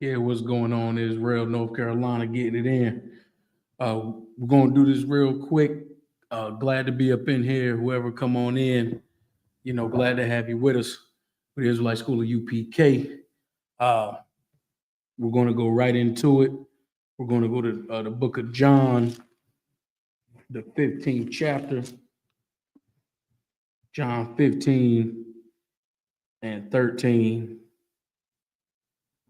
Yeah, what's going on, Israel, North Carolina, getting it in. We're gonna do this real quick. Glad to be up in here. Whoever come on in, glad to have you with us with the Israelite School of UPK. Uh, we're gonna go right into it. We're gonna go to the book of John, the 15th chapter, John 15 and 13,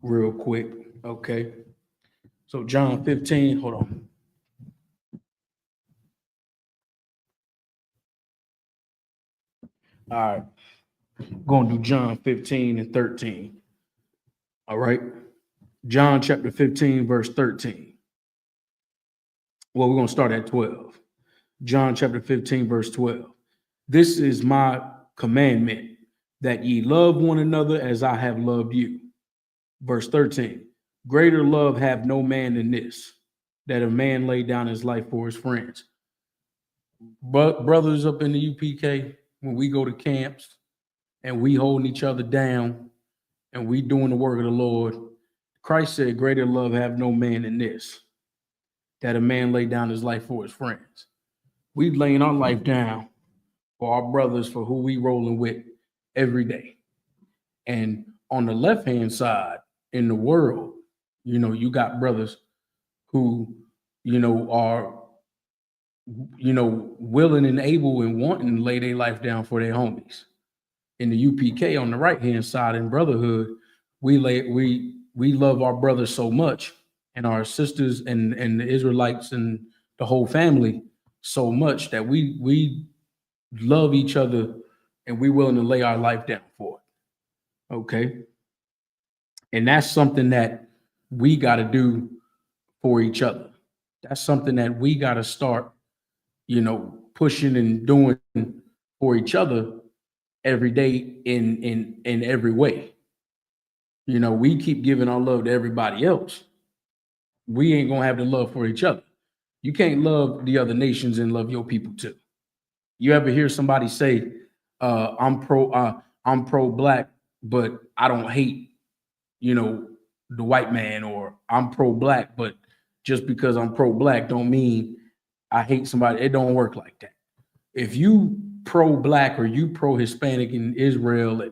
real quick. Okay. So John 15, hold on. All right. Going to do John 15 and 13. All right. John chapter 15, verse 13. Well, we're going to start at 12. John chapter 15, verse 12. This is my commandment, that ye love one another as I have loved you. Verse 13. Greater love have no man than this, that a man lay down his life for his friends. But brothers up in the UPK, when we go to camps and we holding each other down and we doing the work of the Lord, Christ said, greater love have no man than this, that a man lay down his life for his friends. We laying our life down for our brothers, for who we rolling with every day. And on the left-hand side in the world, you got brothers who, are, willing and able and wanting to lay their life down for their homies. In the UPK on the right-hand side in brotherhood, we love our brothers so much, and our sisters and the Israelites and the whole family so much, that we love each other and we willing to lay our life down for it. Okay. And that's something that we got to do for each other. That's something that we got to start, pushing and doing for each other every day in every way. We keep giving our love to everybody else. We ain't gonna have the love for each other. You can't love the other nations and love your people too. You ever hear somebody say, I'm pro black, but I don't hate, the white man, or I'm pro black, but just because I'm pro black don't mean I hate somebody. It don't work like that. If you pro black or you pro Hispanic in Israel and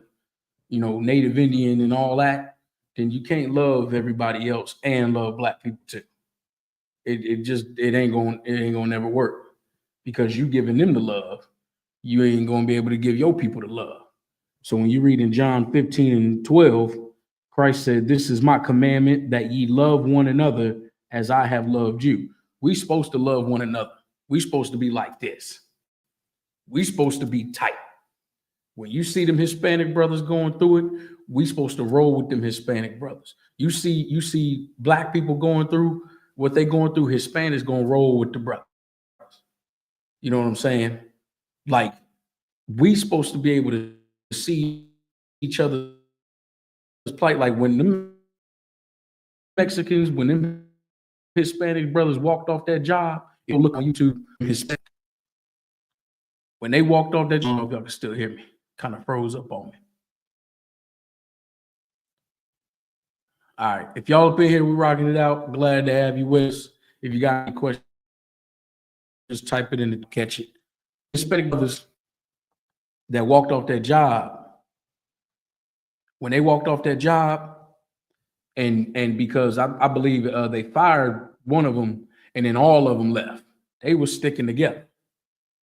Native Indian and all that, then you can't love everybody else and love black people too. It ain't gonna never work, because you giving them the love, you ain't gonna be able to give your people the love. So when you read in John 15 and 12, Christ said, this is my commandment, that ye love one another as I have loved you. We supposed to love one another. We supposed to be like this. We supposed to be tight. When you see them Hispanic brothers going through it, we supposed to roll with them Hispanic brothers. You see black people going through what they going through, Hispanics gonna roll with the brothers. You know what I'm saying? Like, we supposed to be able to see each other's plight. Like when the Mexicans, when them Hispanic brothers walked off that job, you look on YouTube, Hispanic. When they walked off that job, I don't know if y'all can still hear me. Kind of froze up on me. All right. If y'all up in here, we're rocking it out. Glad to have you with us. If you got any questions, just type it in to catch it. Hispanic brothers that walked off that job, when they walked off that job, and because I believe they fired one of them, and then all of them left. They were sticking together.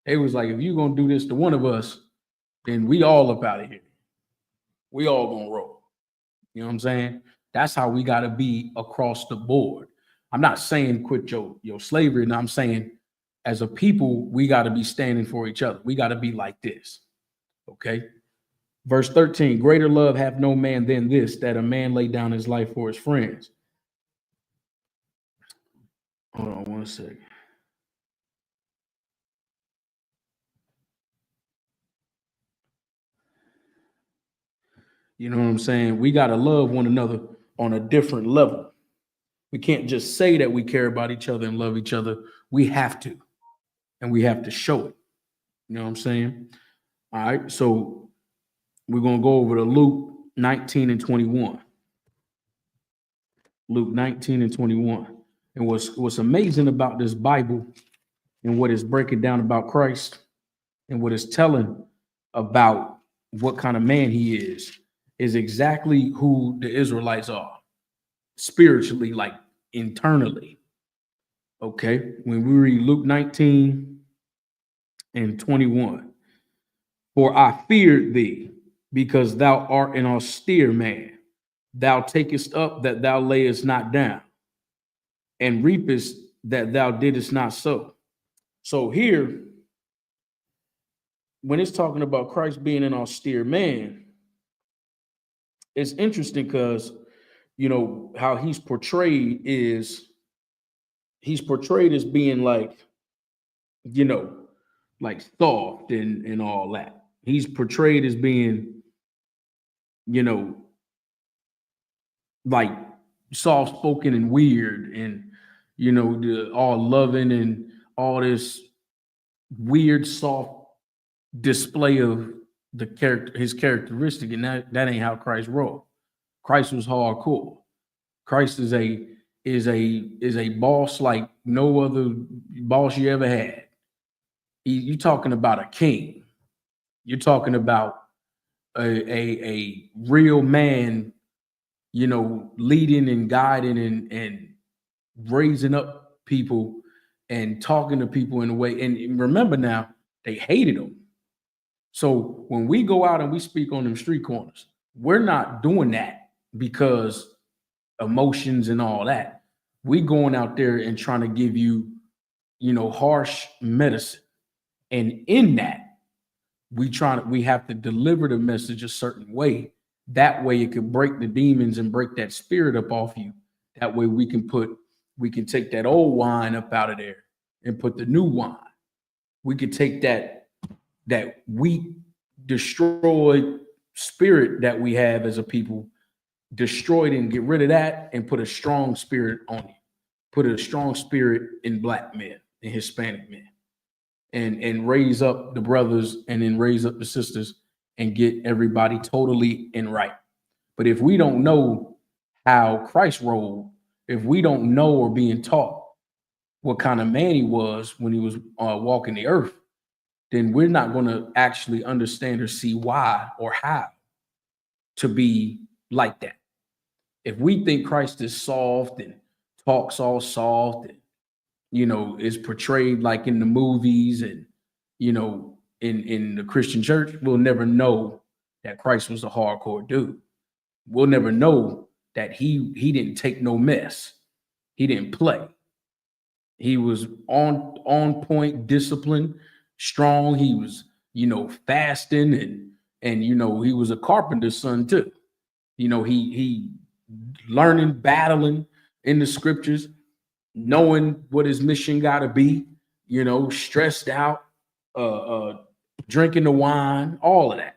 They was like, if you're gonna do this to one of us, then we all up out of here. We all gonna roll. You know what I'm saying? That's how we gotta be across the board. I'm not saying quit your slavery, and I'm saying as a people, we gotta be standing for each other. We gotta be like this. Okay. Verse 13, greater love hath no man than this, that a man lay down his life for his friends. Hold on one second. You know what I'm saying? We got to love one another on a different level. We can't just say that we care about each other and love each other. We have to, and we have to show it. You know what I'm saying? All right. So we're going to go over to Luke 19 and 21. Luke 19 and 21. And what's amazing about this Bible and what it's breaking down about Christ and what it's telling about what kind of man he is exactly who the Israelites are spiritually, like internally. Okay. When we read Luke 19 and 21, for I feared thee because thou art an austere man. Thou takest up that thou layest not down, and reapest that thou didst not sow. So here, when it's talking about Christ being an austere man, it's interesting because how he's portrayed as being like, you know, like soft and all that. He's portrayed as being, you know, like soft spoken and weird and the all loving and all this weird soft display of his characteristic, and that ain't how Christ rolled. Christ was hardcore. Christ is a boss like no other boss you ever had. You talking about a king. You're talking about a real man, leading and guiding and raising up people and talking to people in a way. And remember now, they hated him. So when we go out and we speak on them street corners, we're not doing that because emotions and all that. We going out there and trying to give you, harsh medicine. And in that, we have to deliver the message a certain way. That way it could break the demons and break that spirit up off you. That way we can take that old wine up out of there and put the new wine. We could take that weak, destroyed spirit that we have as a people, destroy it and get rid of that and put a strong spirit on you. Put a strong spirit in black men and Hispanic men. And raise up the brothers and then raise up the sisters and get everybody totally in right. But if we don't know how Christ rolled, if we don't know or being taught what kind of man he was when he was walking the earth, then we're not going to actually understand or see why or how to be like that. If we think Christ is soft and talks all soft and is portrayed like in the movies and in the Christian church, we'll never know that Christ was a hardcore dude. We'll never know that he didn't take no mess. He didn't play. He was on point, disciplined, strong. He was fasting and he was a carpenter's son too. He learning, battling in the scriptures, knowing what his mission got to be, stressed out, drinking the wine, all of that.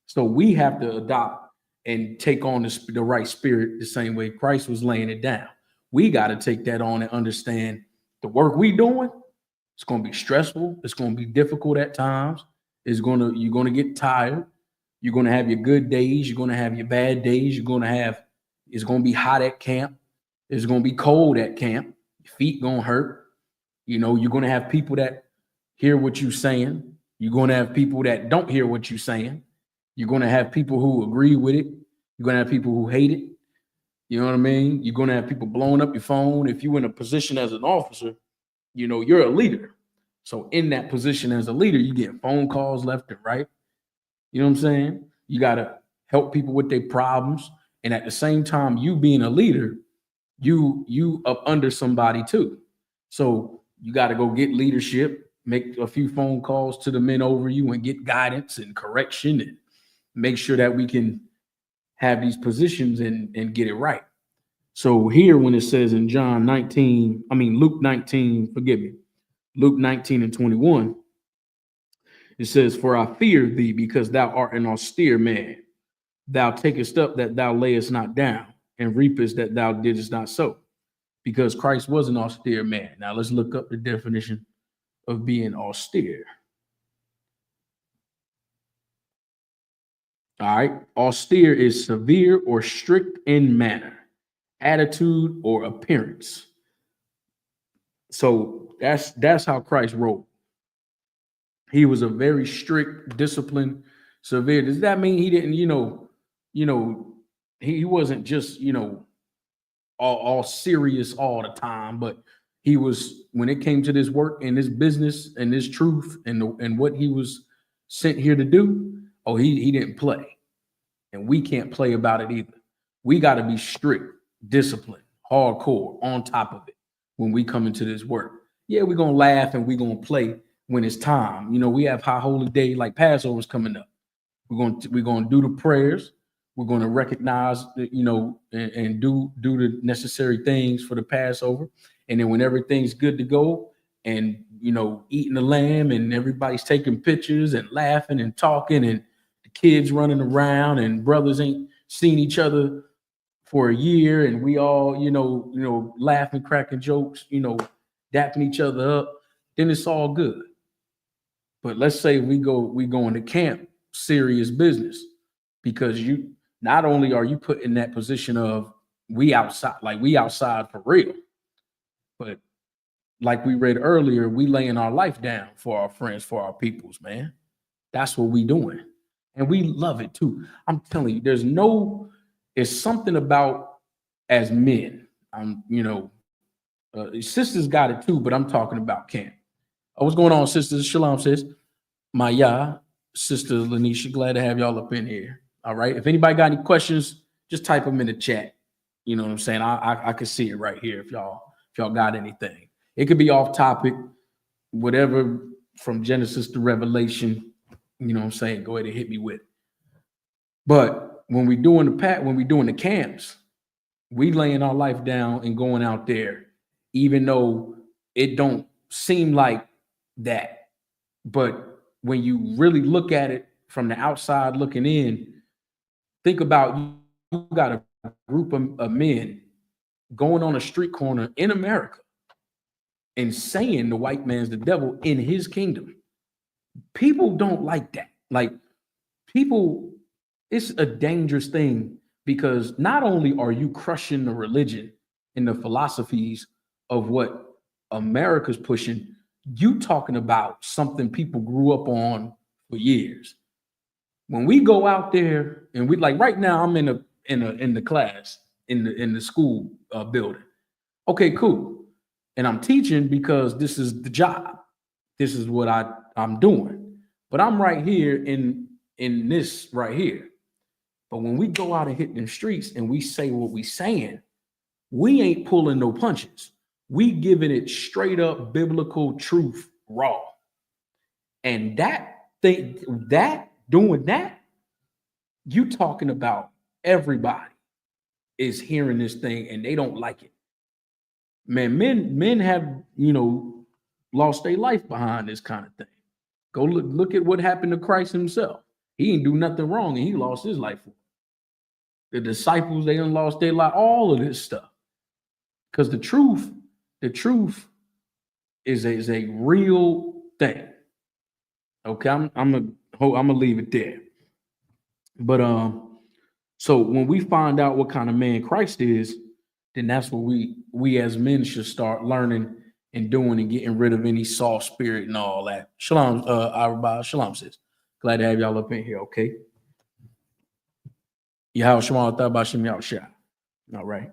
So we have to adopt and take on the right spirit the same way Christ was laying it down. We got to take that on and understand the work we doing. It's going to be stressful. It's going to be difficult at times. You're going to get tired. You're going to have your good days. You're going to have your bad days. It's going to be hot at camp. It's going to be cold at camp. Your feet going to hurt. You're going to have people that hear what you're saying. You're going to have people that don't hear what you're saying. You're going to have people who agree with it. You're going to have people who hate it. You know what I mean? You're going to have people blowing up your phone. If you're in a position as an officer, you're a leader. So in that position as a leader, you get phone calls left and right. You know what I'm saying? You got to help people with their problems. And at the same time, you being a leader, you up under somebody too. So you got to go get leadership, make a few phone calls to the men over you and get guidance and correction and make sure that we can have these positions and get it right. So here when it says in Luke 19, forgive me, Luke 19 and 21, it says, for I fear thee because thou art an austere man. Thou takest up that thou layest not down and reapest that thou didst not sow. Because Christ was an austere man. Now let's look up the definition of being austere. All right. Austere is severe or strict in manner, attitude, or appearance. So that's how Christ rolled. He was a very strict, disciplined, severe. Does that mean he didn't, you know, he wasn't just, all serious all the time, but he was when it came to this work and this business and this truth and what he was sent here to do. Oh, he didn't play, and we can't play about it either. We got to be strict, disciplined, hardcore, on top of it when we come into this work. Yeah, we're gonna laugh and we're gonna play when it's time. We have high holy day like Passover's coming up. We're going to do the prayers. We're going to recognize that, and do the necessary things for the Passover. And then when everything's good to go, and eating the lamb, and everybody's taking pictures and laughing and talking, and the kids running around, and brothers ain't seen each other for a year, and we all laughing, cracking jokes, dapping each other up, then it's all good. But let's say we go into camp, serious business, because you not only are you put in that position of we outside for real, but like we read earlier, we laying our life down for our friends, for our peoples, man. That's what we doing. And we love it too. I'm telling you, it's something about as men. Sisters got it too, but I'm talking about camp. Oh, what's going on, sisters? Shalom, sis. Maya, sister Lanisha, glad to have y'all up in here. All right. If anybody got any questions, just type them in the chat. You know what I'm saying? I can see it right here if y'all got anything. It could be off topic, whatever from Genesis to Revelation. You know what I'm saying? Go ahead and hit me with it. But when we doing the camps, we laying our life down and going out there, even though it don't seem like that. But when you really look at it from the outside looking in, think about you got a group of men going on a street corner in America and saying the white man's the devil in his kingdom. People don't like that. Like people, it's a dangerous thing because not only are you crushing the religion and the philosophies of what America's pushing, you talking about something people grew up on for years. When we go out there and we like right now, I'm in the class in the school building. Okay, cool. And I'm teaching because this is the job. This is what I'm doing. But I'm right here in this right here. But when we go out and hit the streets and we say what we saying, we ain't pulling no punches. We giving it straight up biblical truth raw. And doing that, you talking about everybody is hearing this thing and they don't like it. Man, men have, lost their life behind this kind of thing. Go look at what happened to Christ himself. He didn't do nothing wrong and he lost his life for it. The disciples, they done lost their life, all of this stuff. Because the truth is a real thing. Okay, I'm gonna leave it there. But so when we find out what kind of man Christ is, then that's what we as men should start learning and doing and getting rid of any soft spirit and all that. Shalom, everybody. Shalom, sis. Glad to have y'all up in here. Okay. Yahweh Shema Tabashim Yahushua. All right.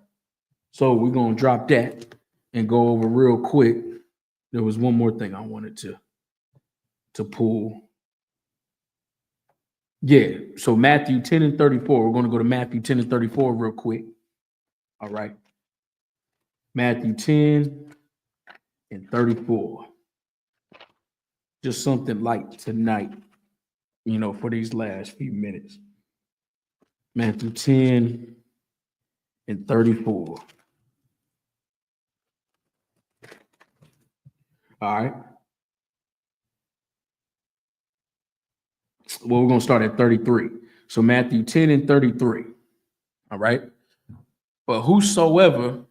So we're gonna drop that and go over real quick. There was one more thing I wanted to pull. Yeah, so Matthew 10 and 34. We're going to go to Matthew 10 and 34 real quick. All right. Matthew 10 and 34. Just something light tonight, for these last few minutes. Matthew 10 and 34. All right. Well, we're going to start at 33. So Matthew 10 and 33. All right. But whosoever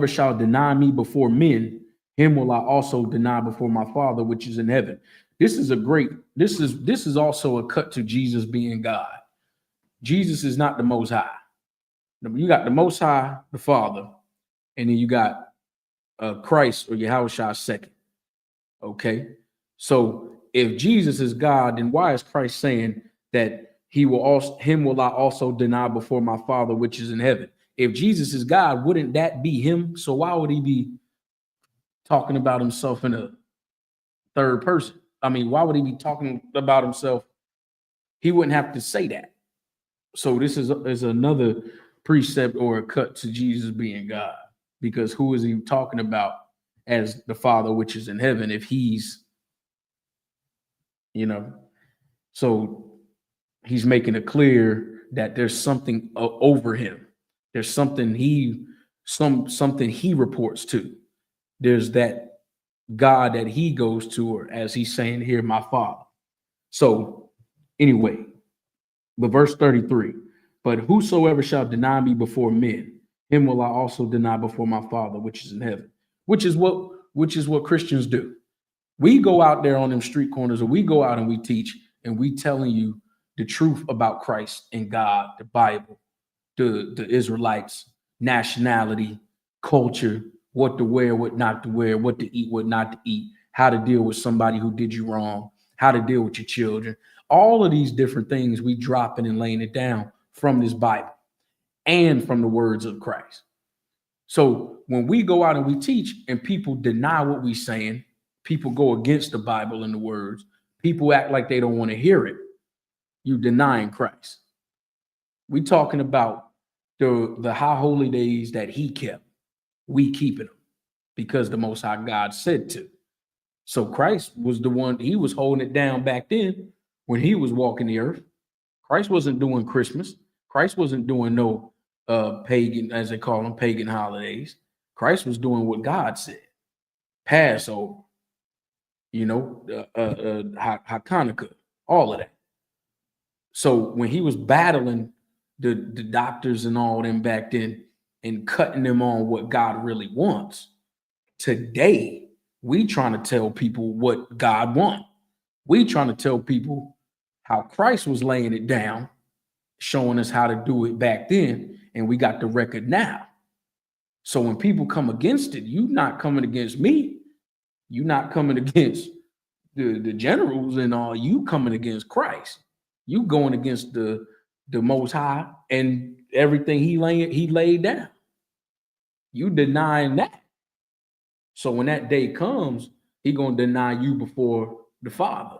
shall deny me before men, him will I also deny before my Father which is in heaven. This is also a cut to Jesus being God. Jesus is not the Most High. You got the Most High, the Father, and then you got Christ or Yahushua second. Okay, so if Jesus is God, then why is Christ saying that him will I also deny before my Father which is in heaven? If Jesus is God, wouldn't that be him? So why would he be talking about himself in a third person? I mean, why would he be talking about himself? He wouldn't have to say that. So this is another precept or a cut to Jesus being God, because who is he talking about as the Father which is in heaven if he's, so he's making it clear that there's something over him. There's something something he reports to. There's that God that he goes to, or as he's saying here, my Father. So anyway, but verse 33, but whosoever shall deny me before men, him will I also deny before my Father which is in heaven. Which is what Christians do. We go out there on them street corners, or we go out and we teach, and we telling you the truth about Christ and God, the Bible, the Israelites, nationality, culture, what to wear, what not to wear, what to eat, what not to eat, how to deal with somebody who did you wrong, how to deal with your children. All of these different things we dropping and laying it down from this Bible and from the words of Christ. So when we go out and we teach and people deny what we're saying, people go against the Bible and the words, people act like they don't want to hear it, you denying Christ. We talking about the high holy days that he kept. We keeping them because the Most High God said to. So Christ was the one, he was holding it down back then when he was walking the earth. Christ wasn't doing Christmas. Christ wasn't doing no pagan, as they call them, pagan holidays. Christ was doing what God said. Passover, Hanukkah, all of that. So when he was battling the doctors and all them back then and cutting them on what God really wants, today we trying to tell people what God wants. We trying to tell people how Christ was laying it down, showing us how to do it back then, and we got the record now. So when people come against it, you not coming against me. You not coming against the generals and all. You coming against Christ. You going against the Most High and everything he laid down. You denying that. So when that day comes, he gonna deny you before the Father.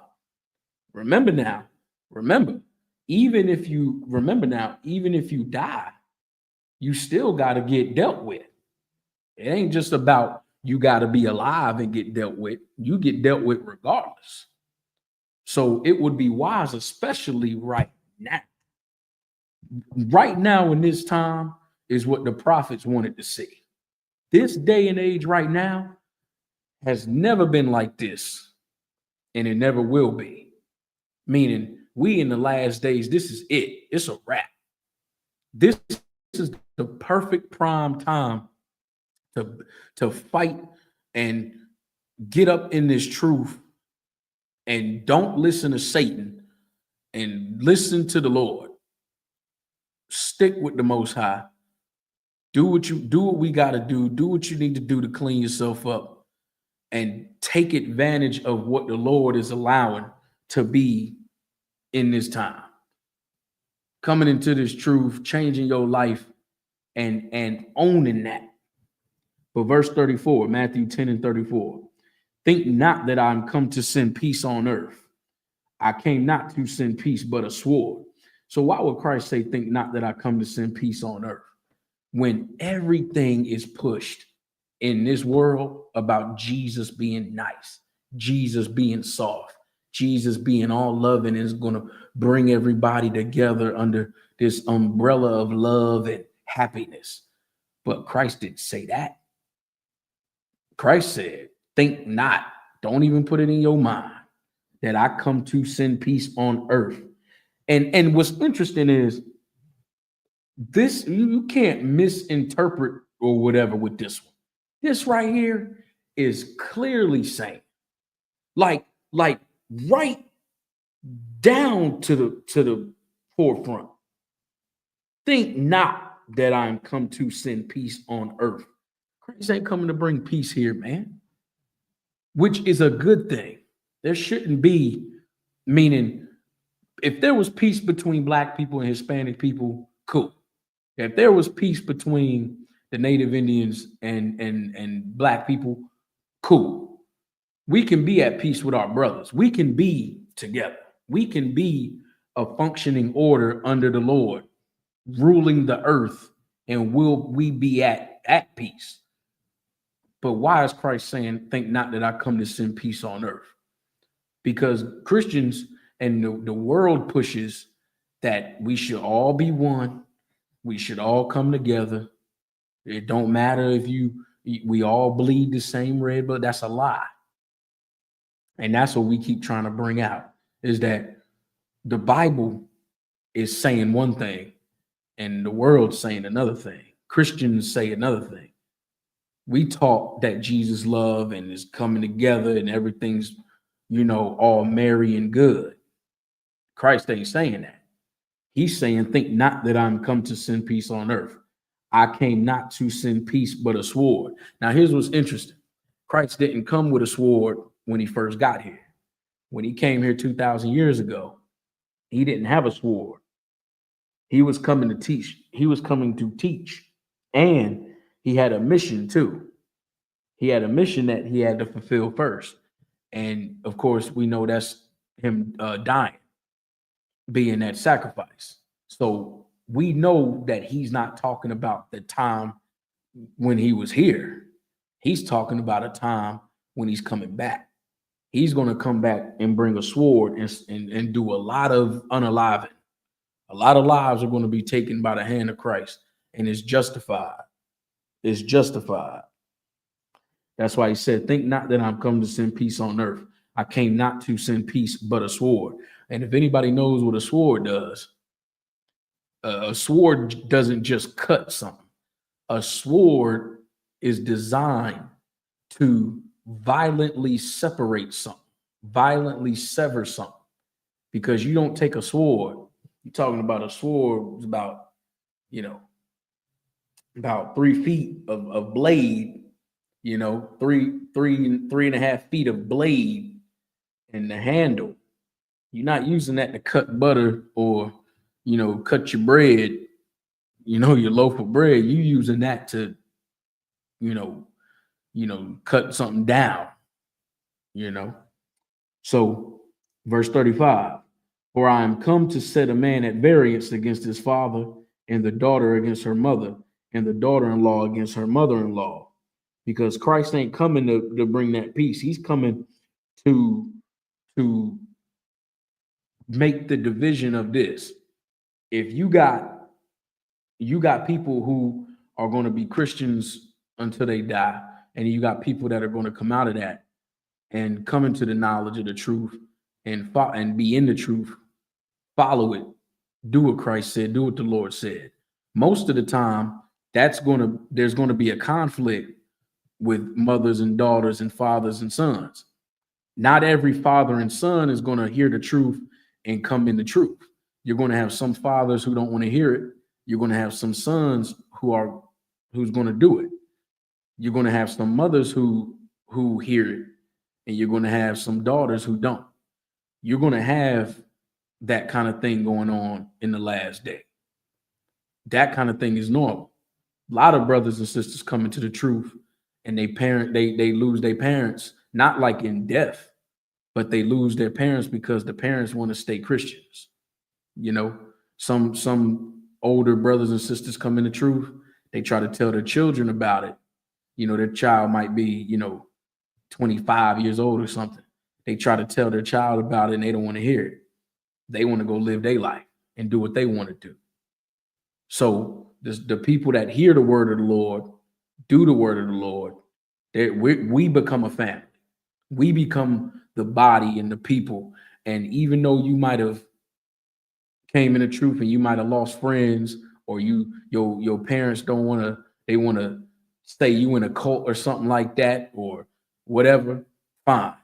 Remember, even if you die, you still got to get dealt with. It ain't just about you got to be alive and get dealt with. You get dealt with regardless. So it would be wise, especially right now. Right now in this time is what the prophets wanted to see. This day and age right now has never been like this, and it never will be. Meaning, we in the last days, this is it. It's a wrap. This is the perfect prime time to fight and get up in this truth, and don't listen to Satan and listen to the Lord. Stick with the Most High. Do what we got to do. Do what you need to do to clean yourself up, and take advantage of what the Lord is allowing to be in this time. Coming into this truth, changing your life, and owning that. But verse 34, Matthew 10 and 34, think not that I'm come to send peace on earth. I came not to send peace, but a sword. So why would Christ say, think not that I come to send peace on earth, when everything is pushed in this world about Jesus being nice, Jesus being soft, Jesus being all loving, is going to bring everybody together under this umbrella of love and happiness. But Christ didn't say that. Christ said, think not, don't even put it in your mind that I come to send peace on earth. And what's interesting is this, you can't misinterpret or whatever with this one. This right here is clearly saying, like right down to the forefront. Think not that I am come to send peace on earth. Christ ain't coming to bring peace here, man, which is a good thing. There shouldn't be, meaning, if there was peace between black people and Hispanic people, cool. If there was peace between the Native Indians and black people, cool. We can be at peace with our brothers. We can be together. We can be a functioning order under the Lord, ruling the earth, and will we be at peace? But why is Christ saying, think not that I come to send peace on earth? Because Christians and the world pushes that we should all be one. We should all come together. It don't matter if we all bleed the same red blood. That's a lie. And that's what we keep trying to bring out, is that the Bible is saying one thing and the world's saying another thing. Christians say another thing. We talk that Jesus love and is coming together and everything's, all merry and good. Christ ain't saying that. He's saying, think not that I'm come to send peace on earth. I came not to send peace, but a sword. Now, here's what's interesting. Christ didn't come with a sword when he first got here. When he came here 2,000 years ago, he didn't have a sword. He was coming to teach. He was coming to teach. And he had a mission too. He had a mission that he had to fulfill first. And of course, we know that's him dying, being that sacrifice. So we know that he's not talking about the time when he was here. He's talking about a time when he's coming back. He's going to come back and bring a sword and do a lot of unaliving. A lot of lives are going to be taken by the hand of Christ, and it's justified. It's justified. That's why he said, think not that I'm come to send peace on earth. I came not to send peace, but a sword. And if anybody knows what a sword does, a sword doesn't just cut something. A sword is designed to violently separate something, violently sever something. Because you don't take a sword. You're talking about a sword about, about 3 feet of blade, 3.5 feet of blade and the handle. You're not using that to cut butter or, cut your bread, your loaf of bread. You using that to, cut something down, So verse 35, for I am come to set a man at variance against his father, and the daughter against her mother, and the daughter-in-law against her mother-in-law. Because Christ ain't coming to bring that peace. He's coming to make the division of this. If you got people who are going to be Christians until they die, and you got people that are going to come out of that and come into the knowledge of the truth and be in the truth, follow it, do what Christ said, do what the Lord said. Most of the time, there's going to be a conflict with mothers and daughters and fathers and sons. Not every father and son is going to hear the truth and come in the truth. You're going to have some fathers who don't want to hear it. You're going to have some sons who's going to do it. You're going to have some mothers who hear it, and you're going to have some daughters who don't. You're going to have that kind of thing going on in the last day. That kind of thing is normal. A lot of brothers and sisters come into the truth, and they lose their parents, not like in death, but they lose their parents because the parents want to stay Christians. Some older brothers and sisters come into truth. They try to tell their children about it. Their child might be, 25 years old or something. They try to tell their child about it, and they don't want to hear it. They want to go live their life and do what they want to do. So the people that hear the word of the Lord, do the word of the Lord, we become a family. We become the body and the people. And even though you might have came in the truth and you might have lost friends, or your parents they want to say you in a cult or something like that, or whatever, fine.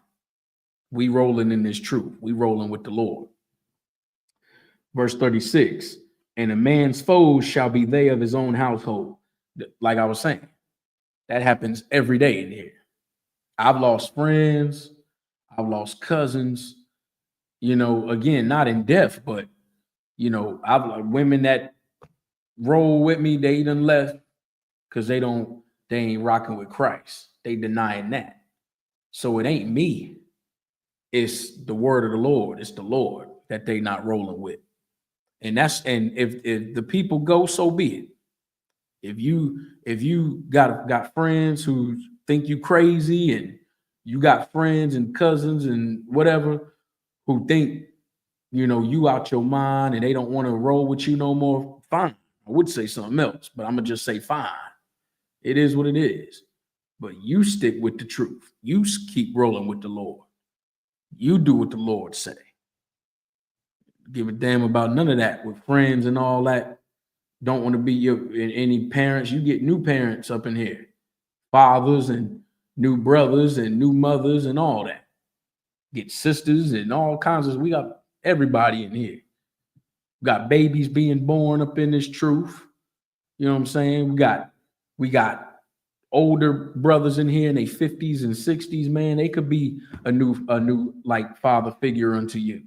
We rolling in this truth. We rolling with the Lord. Verse 36, and a man's foes shall be they of his own household. Like I was saying, that happens every day in here. I've lost friends, I've lost cousins, again, not in death, but I've like women that roll with me, they done left because they ain't rocking with Christ. They denying that. So it ain't me. It's the word of the Lord. It's the Lord that they not rolling with. And if the people go, so be it. If you got friends who think you crazy, and you got friends and cousins and whatever who think you out your mind and they don't want to roll with you no more, fine. I would say something else, but I'm gonna just say fine. It is what it is. But you stick with the truth. You keep rolling with the Lord. You do what the Lord say. Give a damn about none of that with friends and all that. Don't want to be any parents. You get new parents up in here, fathers and new brothers and new mothers and all that. Get sisters and all kinds of. We got everybody in here. We got babies being born up in this truth. You know what I'm saying? We got older brothers in here in their 50s and 60s. Man, they could be a new like father figure unto you.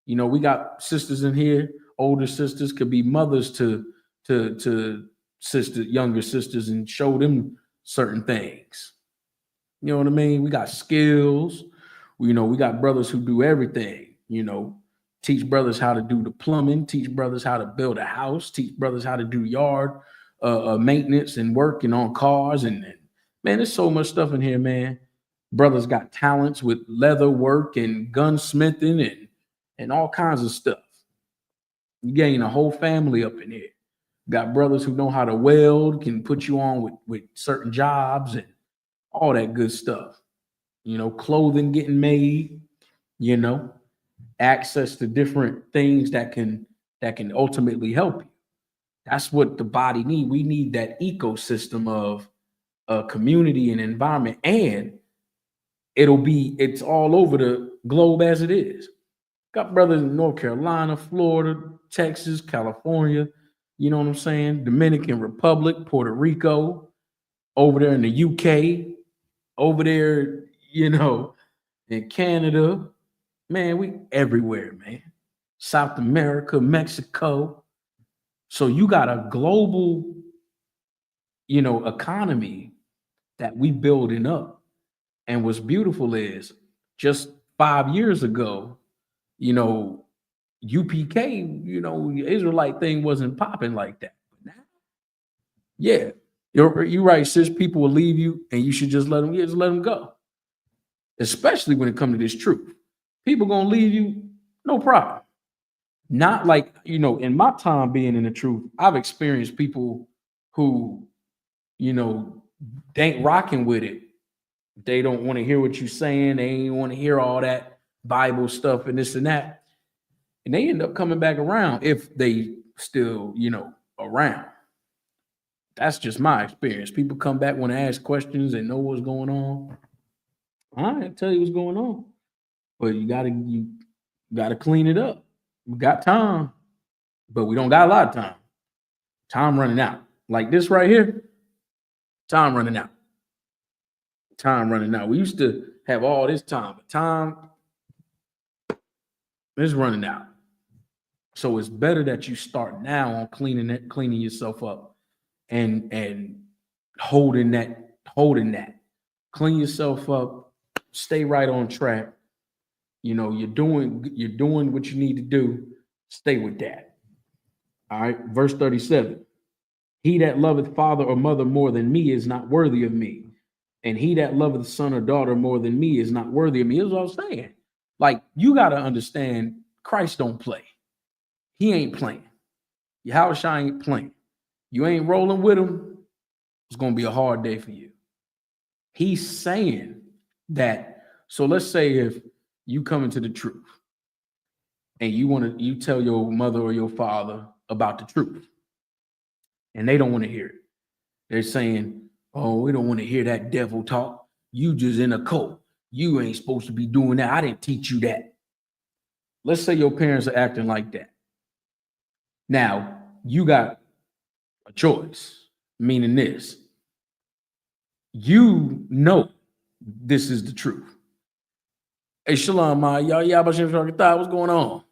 We got sisters in here. Older sisters could be mothers to younger sisters, and show them certain things. You know what I mean? We got skills. We got brothers who do everything. Teach brothers how to do the plumbing, teach brothers how to build a house, teach brothers how to do yard maintenance and working on cars. And man, there's so much stuff in here, man. Brothers got talents with leather work and gunsmithing and all kinds of stuff. You gain a whole family up in here. Got brothers who know how to weld, can put you on with certain jobs and all that good stuff. Clothing getting made, access to different things that can ultimately help you. That's what the body need. We need that ecosystem of a community and environment, and it's all over the globe as it is. Got brothers in North Carolina, Florida, Texas, California, you know what I'm saying? Dominican Republic, Puerto Rico, over there in the UK, over there, in Canada. Man, we everywhere, man. South America, Mexico. So you got a global, economy that we building up. And what's beautiful is just 5 years ago, UPK, the Israelite thing wasn't popping like that. But now, yeah, you're right, sis. People will leave you, and you should just let them go. Especially when it comes to this truth. People gonna leave you, no problem. Not like, in my time being in the truth, I've experienced people who, they ain't rocking with it. They don't want to hear what you're saying. They ain't want to hear all that Bible stuff and this and that. And they end up coming back around if they still, around. That's just my experience. People come back, want to ask questions and know what's going on. All right, tell you what's going on. But you gotta clean it up. We got time, but we don't got a lot of time. Time running out. Like this right here, time running out. Time running out. We used to have all this time, but time is running out. So it's better that you start now on cleaning yourself up and holding that. Clean yourself up, stay right on track. You're doing what you need to do. Stay with that. All right, verse 37. He that loveth father or mother more than me is not worthy of me. And he that loveth son or daughter more than me is not worthy of me. Is what I'm saying. Like, you got to understand, Christ don't play. He ain't playing. Yahushua ain't playing. You ain't rolling with him, it's going to be a hard day for you. He's saying that. So let's say if you come into the truth and you tell your mother or your father about the truth, and they don't want to hear it. They're saying, oh, we don't want to hear that devil talk. You just in a cult. You ain't supposed to be doing that. I didn't teach you that. Let's say your parents are acting like that. Now, you got a choice, meaning this. You know this is the truth. Hey, Shalom, my y'all, what's going on?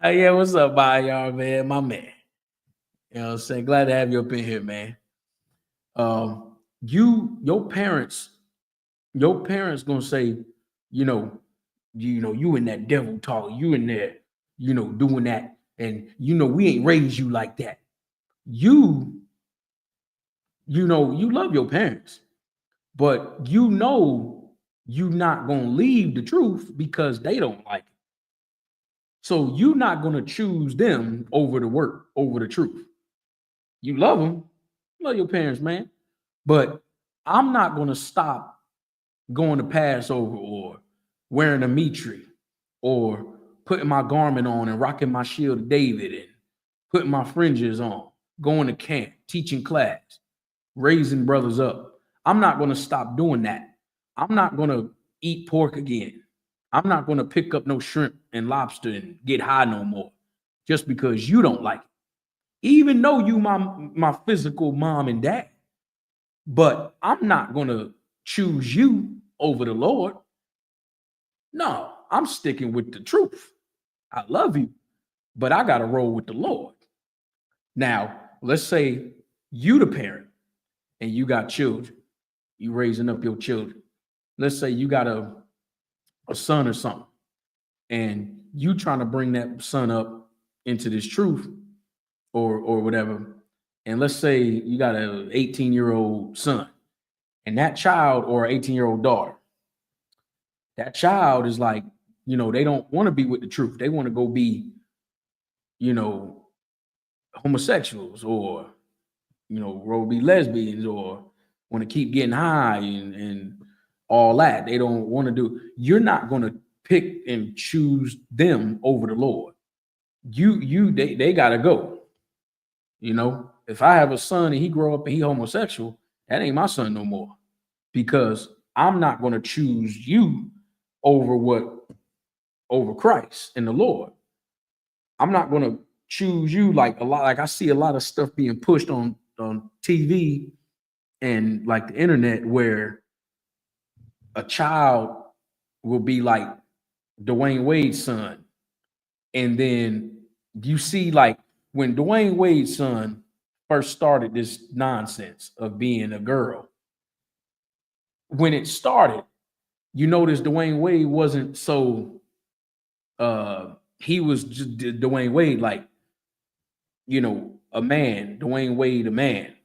Yeah, what's up, my y'all, man? My man. You know what I'm saying? Glad to have you up in here, man. Your parents gonna say, you in that devil talk, you in there, doing that, and we ain't raised you like that. You, you love your parents, but you not gonna leave the truth because they don't like it. So you're not gonna choose them over the work, over the truth. You love them, love your parents, man. But I'm not gonna stop going to Passover or wearing a mitri or putting my garment on and rocking my shield of David and putting my fringes on, going to camp, teaching class, raising brothers up. I'm not going to stop doing that. I'm not going to eat pork again. I'm not going to pick up no shrimp and lobster and get high no more just because you don't like it. Even though you my physical mom and dad, but I'm not going to choose you over the Lord. No, I'm sticking with the truth. I love you, but I got to roll with the Lord. Now, let's say you the parent and you got children. You raising up your children. Let's say you got a son or something, and you trying to bring that son up into this truth or whatever. And let's say you got an 18-year-old son, and that child or an 18-year-old daughter, that child is like, they don't want to be with the truth. They want to go be, you know, homosexuals or, go be lesbians or want to keep getting high and all that. They don't want to do. You're not going to pick and choose them over the Lord. They got to go. If I have a son and he grow up and he homosexual, that ain't my son no more, because I'm not going to choose you over Christ and the Lord. I'm not going to choose you like a lot. Like I see a lot of stuff being pushed on TV and like the internet where a child will be like Dwayne Wade's son. And then you see like when Dwayne Wade's son first started this nonsense of being a girl, when it started, you notice Dwayne Wade wasn't so he was just Dwayne Wade, like, a man, Dwayne Wade, a man.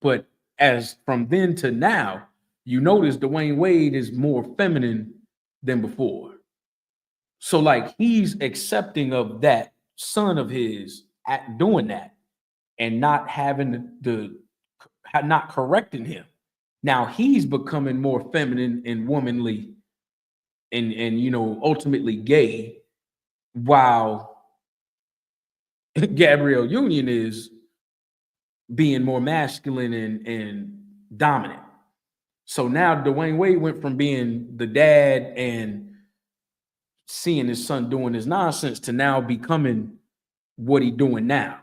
But as from then to now, you notice Dwayne Wade is more feminine than before. So like he's accepting of that son of his at doing that and not having not correcting him. Now he's becoming more feminine and womanly and ultimately gay, while Gabrielle Union is being more masculine and dominant. So now Dwayne Wade went from being the dad and seeing his son doing his nonsense to now becoming what he doing now.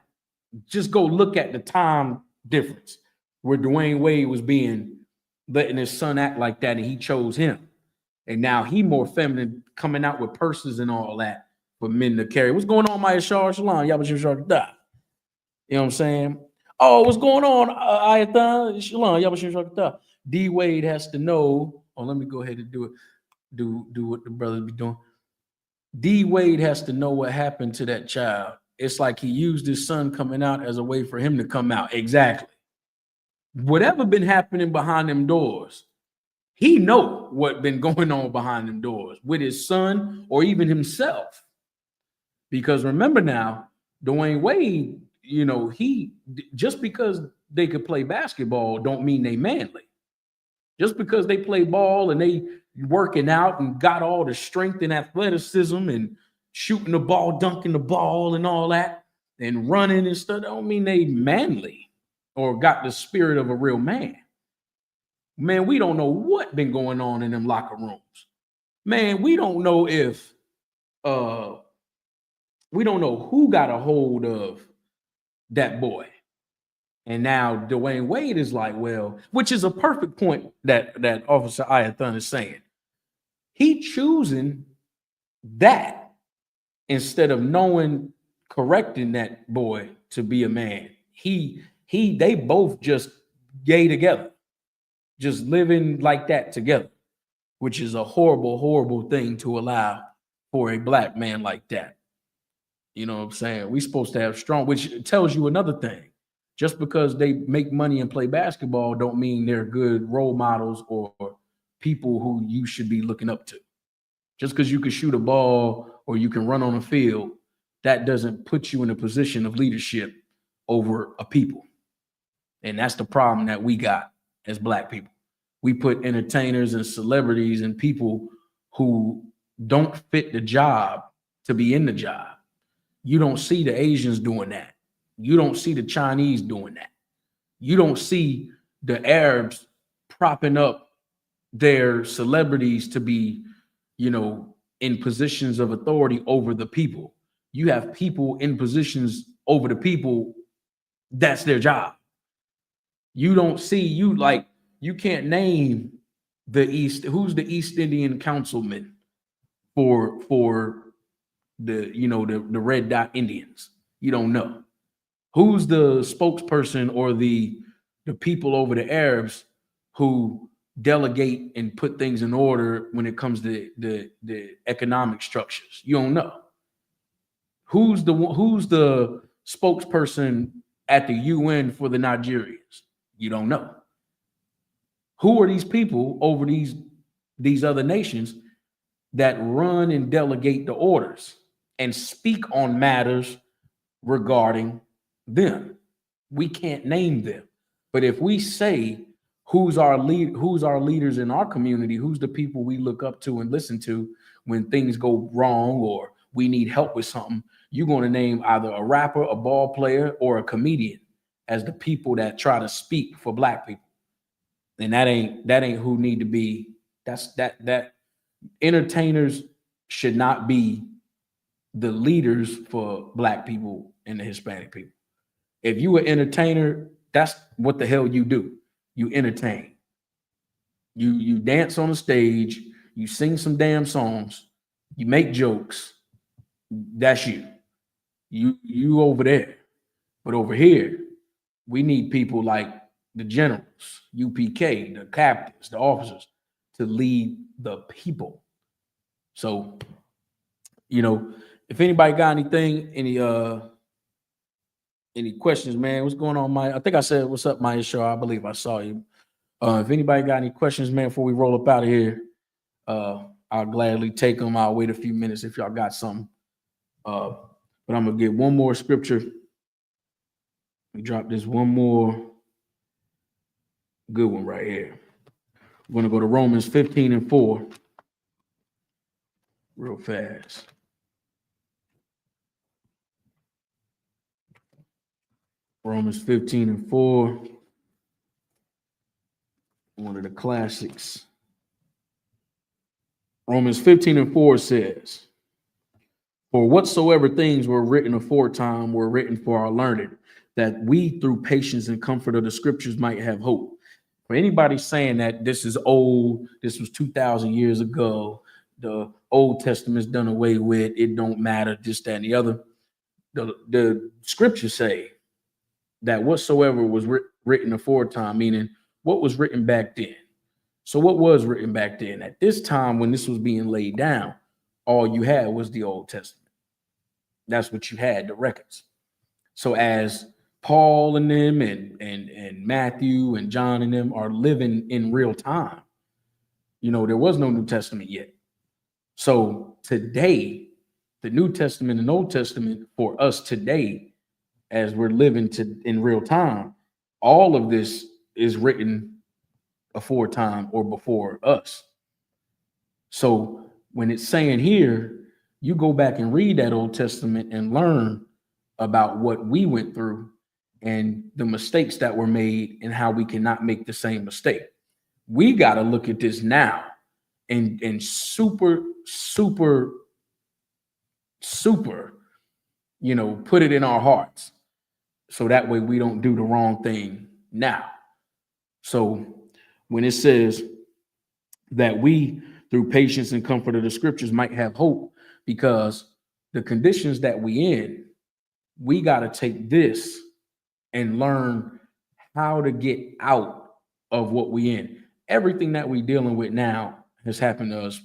Just go look at the time difference where Dwayne Wade was letting his son act like that and he chose him. And now he more feminine, coming out with purses and all that for men to carry. What's going on, my Shalom? Shalom. You know what I'm saying? Oh, what's going on? Shalom. D Wade has to know. Oh, let me go ahead and do it. Do what the brothers be doing. D Wade has to know what happened to that child. It's like he used his son coming out as a way for him to come out. Exactly. Whatever been happening behind them doors, he know what been going on behind them doors with his son or even himself. Because remember now, Dwayne Wade, he just because they could play basketball don't mean they manly. Just because they play ball and they working out and got all the strength and athleticism and shooting the ball, dunking the ball and all that and running and stuff, don't mean they manly or got the spirit of a real man. Man, we don't know what been going on in them locker rooms. Man, we don't know if we don't know who got a hold of that boy. And now Dwayne Wade is like, well, which is a perfect point that Officer I.S.U.P.K is saying. He choosing that instead of knowing, correcting that boy to be a man. They both just gay together, just living like that together, which is a horrible, horrible thing to allow for a black man like that. You know what I'm saying? We're supposed to have strong, which tells you another thing. Just because they make money and play basketball don't mean they're good role models or people who you should be looking up to. Just because you can shoot a ball or you can run on a field, that doesn't put you in a position of leadership over a people. And that's the problem that we got as black people. We put entertainers and celebrities and people who don't fit the job to be in the job. You don't see the Asians doing that. You don't see the Chinese doing that. You don't see the Arabs propping up their celebrities to be, in positions of authority over the people. You have people in positions over the people. That's their job. You don't see, you can't name who's the East Indian councilman for the Red Dot Indians. You don't know. Who's the spokesperson or the people over the Arabs who delegate and put things in order when it comes to the economic structures? You don't know. Who's the spokesperson at the UN for the Nigerians? You don't know. Who are these people over these other nations that run and delegate the orders and speak on matters regarding them? We can't name them. But if we say who's our leaders in our community, who's the people we look up to and listen to when things go wrong or we need help with something, you're going to name either a rapper, a ball player, or a comedian as the people that try to speak for black people. And that ain't who need to be. That entertainers should not be the leaders for black people and the Hispanic people. If you an entertainer, that's what the hell you do. You entertain. You dance on the stage, you sing some damn songs, you make jokes. That's you. You over there. But over here, we need people like the generals, UPK, the captains, the officers to lead the people. So, if anybody got any questions, man, what's going on, I think I said, what's up, Maya Shaw? I believe I saw you. If anybody got any questions, man, before we roll up out of here, I'll gladly take them. I'll wait a few minutes if y'all got something. But I'm going to get one more scripture. We drop this one more good one right here. We're going to go to Romans 15:4 real fast. Romans 15:4, one of the classics. Romans 15:4 says, "For whatsoever things were written aforetime were written for our learning, that we through patience and comfort of the scriptures might have hope." For anybody saying that this is old, this was 2,000 years ago, the Old Testament's done away with, it don't matter, this, that, and the other. The scriptures say that whatsoever was written aforetime, meaning what was written back then. So what was written back then? At this time when this was being laid down, all you had was the Old Testament. That's what you had, the records. So as Paul and them and Matthew and John and them are living in real time, there was no New Testament yet. So today, the New Testament and Old Testament for us today, as we're living in real time, all of this is written aforetime or before us. So when it's saying here, you go back and read that Old Testament and learn about what we went through and the mistakes that were made and how we cannot make the same mistake. We got to look at this now and super, put it in our hearts. so that way we don't do the wrong thing now. So when it says that we, through patience and comfort of the scriptures, might have hope, because the conditions that we in, we got to take this and learn how to get out of what we in. Everything that we dealing with now has happened to us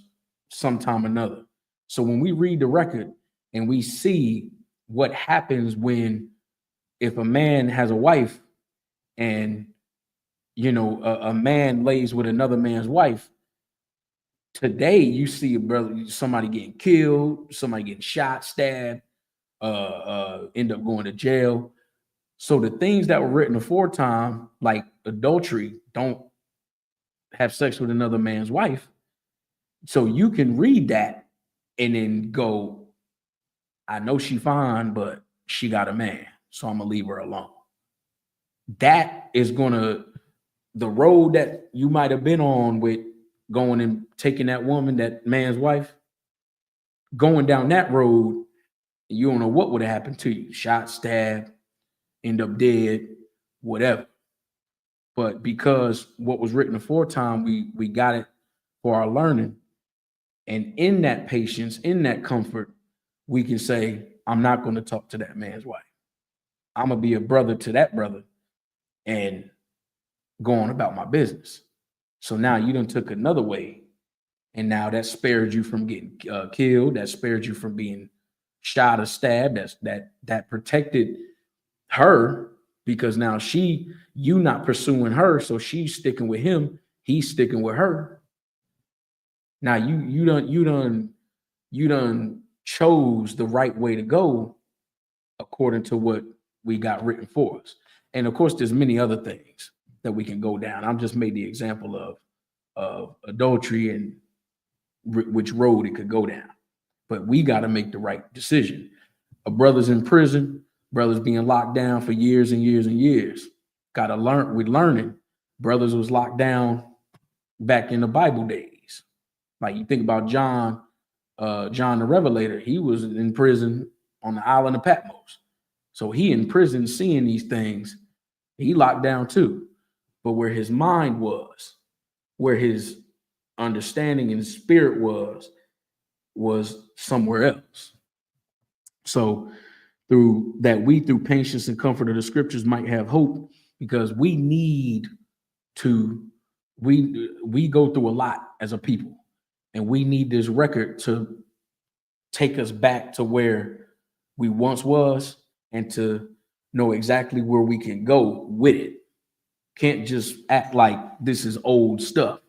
sometime or another. So when we read the record and we see what happens when, if a man has a wife and a man lays with another man's wife, today you see a brother, somebody getting killed, somebody getting shot, stabbed, end up going to jail. So the things that were written aforetime, like adultery, don't have sex with another man's wife. So you can read that and then go, I know she fine, but she got a man, so I'm gonna leave her alone. That is gonna, the road that you might have been on with going and taking that woman, that man's wife, going down that road, you don't know what would have happened to you. Shot, stabbed, end up dead, whatever. But because what was written aforetime, we got it for our learning. And in that patience, in that comfort, we can say, I'm not going to talk to that man's wife. I'm going to be a brother to that brother and go on about my business. So now you done took another way. And now that spared you from getting killed. That spared you from being shot or stabbed. That protected her, because now you not pursuing her, so she's sticking with him. He's sticking with her. Now you done chose the right way to go according to what we got written for us. And of course, there's many other things that we can go down. I've just made the example of adultery and which road it could go down. But we got to make the right decision. A brother's in prison, brothers being locked down for years and years and years. Got to learn. We're learning. Brothers was locked down back in the Bible days. Like you think about John the Revelator. He was in prison on the island of Patmos. So he in prison seeing these things. He locked down too. But where his mind was, where his understanding and spirit was somewhere else. So through patience and comfort of the scriptures might have hope, because we need to, we go through a lot as a people, and we need this record to take us back to where we once was and to know exactly where we can go with it. Can't just act like this is old stuff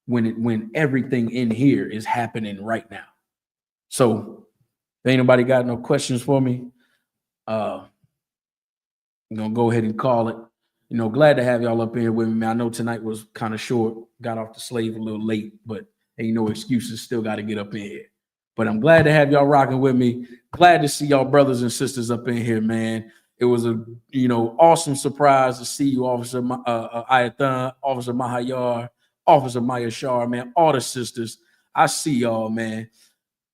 when everything in here is happening right now. So if anybody got no questions for me, I'm gonna go ahead and call it. Glad to have y'all up here with me. I know tonight was kind of short, got off the slave a little late, but ain't no excuses, still got to get up in here. But I'm glad to have y'all rocking with me. Glad to see y'all brothers and sisters up in here, man. It was a awesome surprise to see you, Officer Ayathan, Officer Mahayar, Officer Maya Shar, man, all the sisters. I see y'all, man.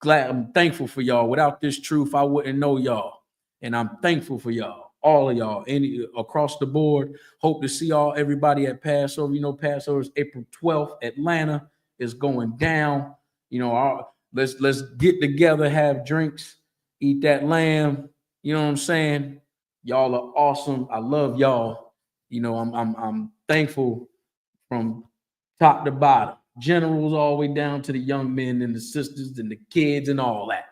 Glad, I'm thankful for y'all. Without this truth, I wouldn't know y'all. And I'm thankful for y'all, all of y'all, across the board. Hope to see y'all, everybody at Passover. Passover is April 12th. Atlanta is going down. Let's get together, have drinks, eat that lamb. You know what I'm saying? Y'all are awesome. I love y'all. I'm thankful from top to bottom. Generals all the way down to the young men and the sisters and the kids and all that.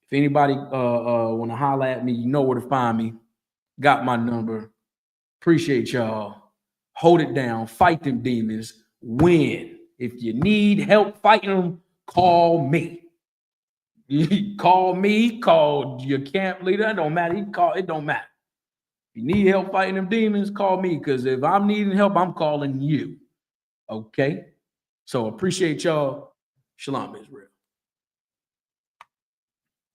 If anybody want to holler at me, you know where to find me. Got my number. Appreciate y'all. Hold it down. Fight them demons. Win. If you need help fighting them, call me. Call me. Call your camp leader. It don't matter. It don't matter. If you need help fighting them demons, call me. Because if I'm needing help, I'm calling you. Okay? So appreciate y'all. Shalom, Israel.